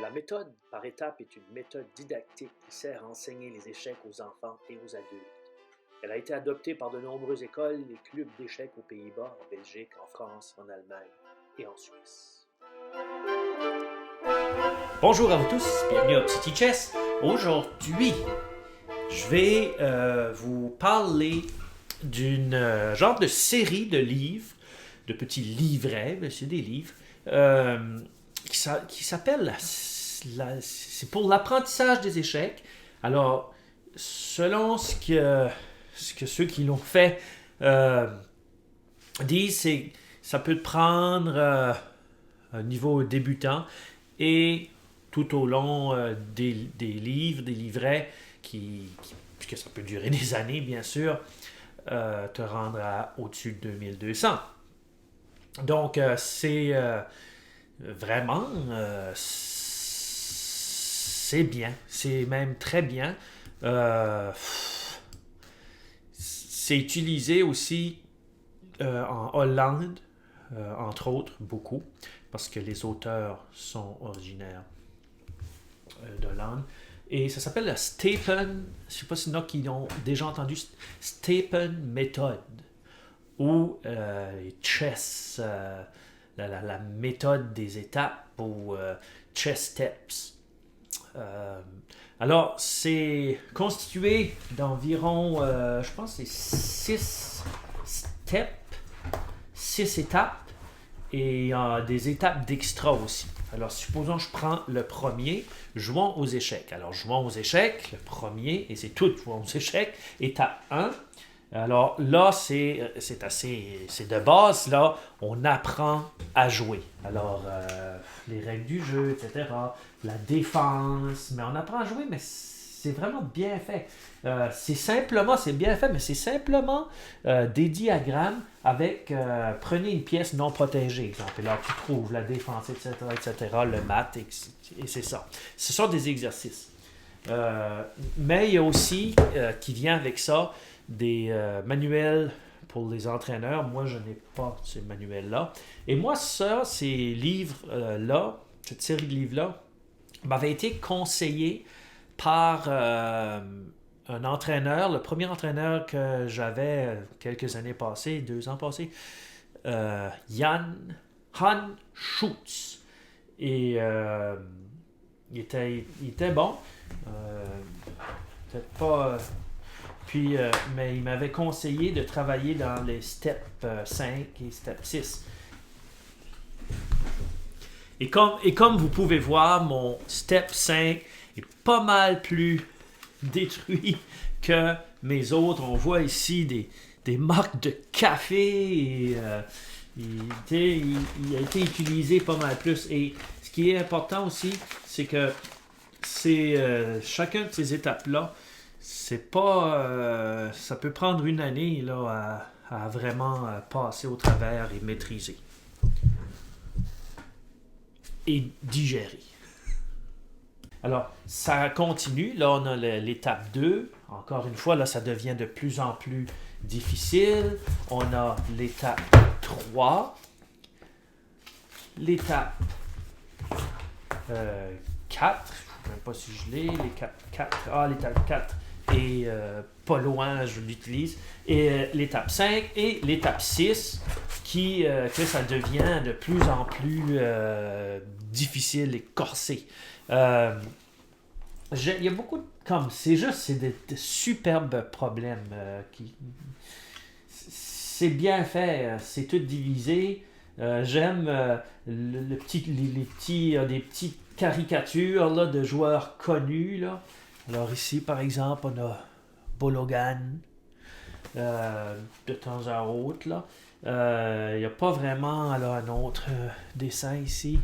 La méthode par étapes est une méthode didactique qui sert à enseigner les échecs aux enfants et aux adultes. Elle a été adoptée par de nombreuses écoles et clubs d'échecs aux Pays-Bas, en Belgique, en France, en Allemagne et en Suisse. Bonjour à vous tous, bienvenue au Petit Chess. Aujourd'hui, je vais vous parler d'une genre de série de livres, de petits livrets, mais c'est des livres, qui s'appelle c'est pour l'apprentissage des échecs. Alors, selon ce que ceux qui l'ont fait disent, c'est ça peut prendre un niveau débutant et tout au long des livres, des livrets, puisque ça peut durer des années, bien sûr, te rendre au-dessus de 2200. Donc, c'est vraiment, c'est bien, c'est même très bien. C'est utilisé aussi en Hollande, entre autres, beaucoup, parce que les auteurs sont originaires d'Hollande. Et ça s'appelle la Stephen, je ne sais pas s'il y en a qui ont déjà entendu Stephen Method, ou Chess, la méthode des étapes, ou Chess Steps. Alors, c'est constitué d'environ, je pense, c'est 6 steps, 6 étapes, et des étapes d'extra aussi. Alors, supposons que je prends le premier, jouons aux échecs. Alors, jouons aux échecs, le premier, et c'est tout, jouons aux échecs, étape 1. Alors là, c'est de base, là, on apprend à jouer. Alors, les règles du jeu, etc., la défense, mais on apprend à jouer, mais c'est vraiment bien fait. C'est bien fait, mais c'est simplement des diagrammes avec, prenez une pièce non protégée, exemple, et là, tu trouves la défense, etc., le mat, et c'est ça. Ce sont des exercices. Mais il y a aussi, qui vient avec ça, des manuels pour les entraîneurs. Moi, je n'ai pas ces manuels-là. Et moi, ces livres-là, cette série de livres-là, m'avait été conseillé par un entraîneur, le premier entraîneur que j'avais quelques années passées, 2 ans passés, Han Schutz. Et il était bon. Peut-être pas. Mais il m'avait conseillé de travailler dans les steps 5 et step 6. Et comme vous pouvez voir, mon step 5 est pas mal plus détruit que mes autres. On voit ici des marques de café et il a été utilisé pas mal plus. Et ce qui est important aussi, c'est que chacun de ces étapes-là, c'est pas. Ça peut prendre une année là, à vraiment passer au travers et maîtriser. Et digérer. Alors, ça continue. Là, on a l'étape 2. Encore une fois, là, ça devient de plus en plus difficile. On a l'étape 3. L'étape 4. Je ne sais même pas si je l'ai. L'étape 4 est pas loin, je l'utilise. Et l'étape 5 et l'étape 6 que ça devient de plus en plus difficile et corsé. Il y a beaucoup c'est des superbes problèmes c'est bien fait, c'est tout divisé. J'aime les petites caricatures là, de joueurs connus là. Alors ici par exemple on a Bologan de temps à autre là. Il n'y a pas vraiment là, un autre dessin ici.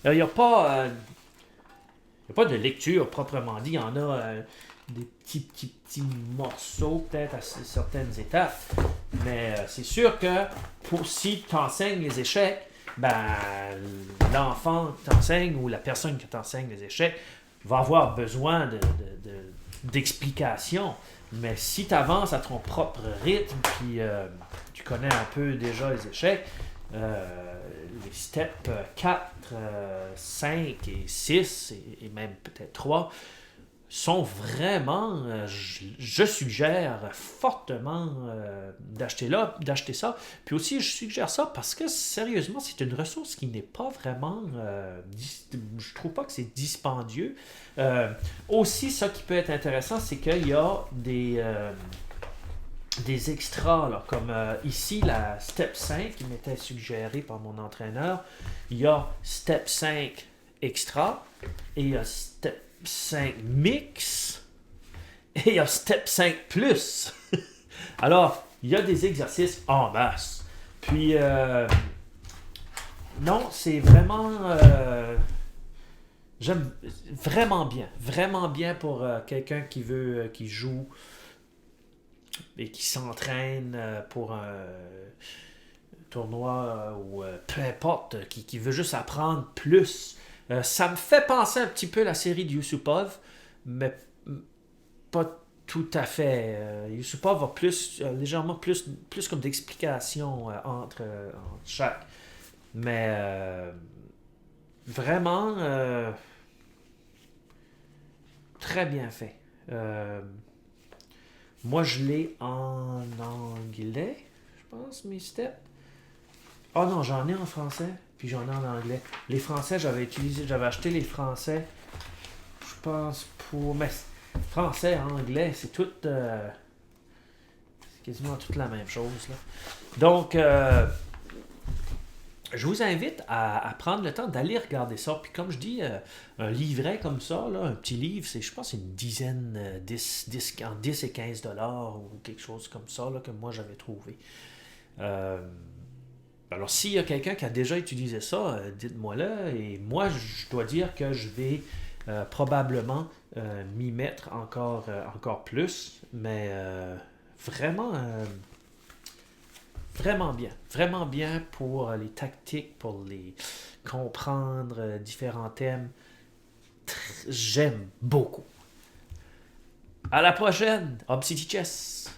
Il n'y a pas de lecture proprement dit. Il y en a des petits morceaux peut-être à certaines étapes. Mais c'est sûr que si tu enseignes les échecs, l'enfant t'enseigne ou la personne qui t'enseigne les échecs va avoir besoin d'explications. Mais si tu avances à ton propre rythme, puis tu connais un peu déjà les échecs, les steps 4, 5 et 6 et même peut-être 3 sont vraiment, je suggère fortement d'acheter ça. Puis aussi, je suggère ça parce que sérieusement, c'est une ressource qui n'est pas vraiment, je trouve pas que c'est dispendieux. Aussi, ça qui peut être intéressant, c'est qu'il y a des extras, là, comme ici, la Step 5 qui m'était suggérée par mon entraîneur. Il y a Step 5 Extra et il y a Step 5 Mix et il y a Step 5 Plus. Alors, il y a des exercices en masse. Puis, non, c'est vraiment... j'aime vraiment bien pour quelqu'un qui joue et qui s'entraîne pour un tournoi ou peu importe, qui veut juste apprendre plus. Ça me fait penser un petit peu à la série de Yusupov, mais pas tout à fait. Yusupov a légèrement plus comme d'explications entre chaque. Mais vraiment très bien fait. Moi, je l'ai en anglais, je pense, mes steps. Oh non, j'en ai en français, puis j'en ai en anglais. Les français, j'avais acheté les français, je pense, mais français, anglais, c'est tout... c'est quasiment toute la même chose, là. Donc, je vous invite à prendre le temps d'aller regarder ça. Puis comme je dis, un livret comme ça, là, un petit livre, je pense c'est une dizaine, entre 10 et 15 dollars ou quelque chose comme ça là, que moi j'avais trouvé. Alors s'il y a quelqu'un qui a déjà utilisé ça, dites-moi là. Et moi, je dois dire que je vais probablement m'y mettre encore plus. Mais vraiment... Vraiment bien pour les tactiques, pour les comprendre, différents thèmes. J'aime beaucoup. À la prochaine, Obsidian Chess!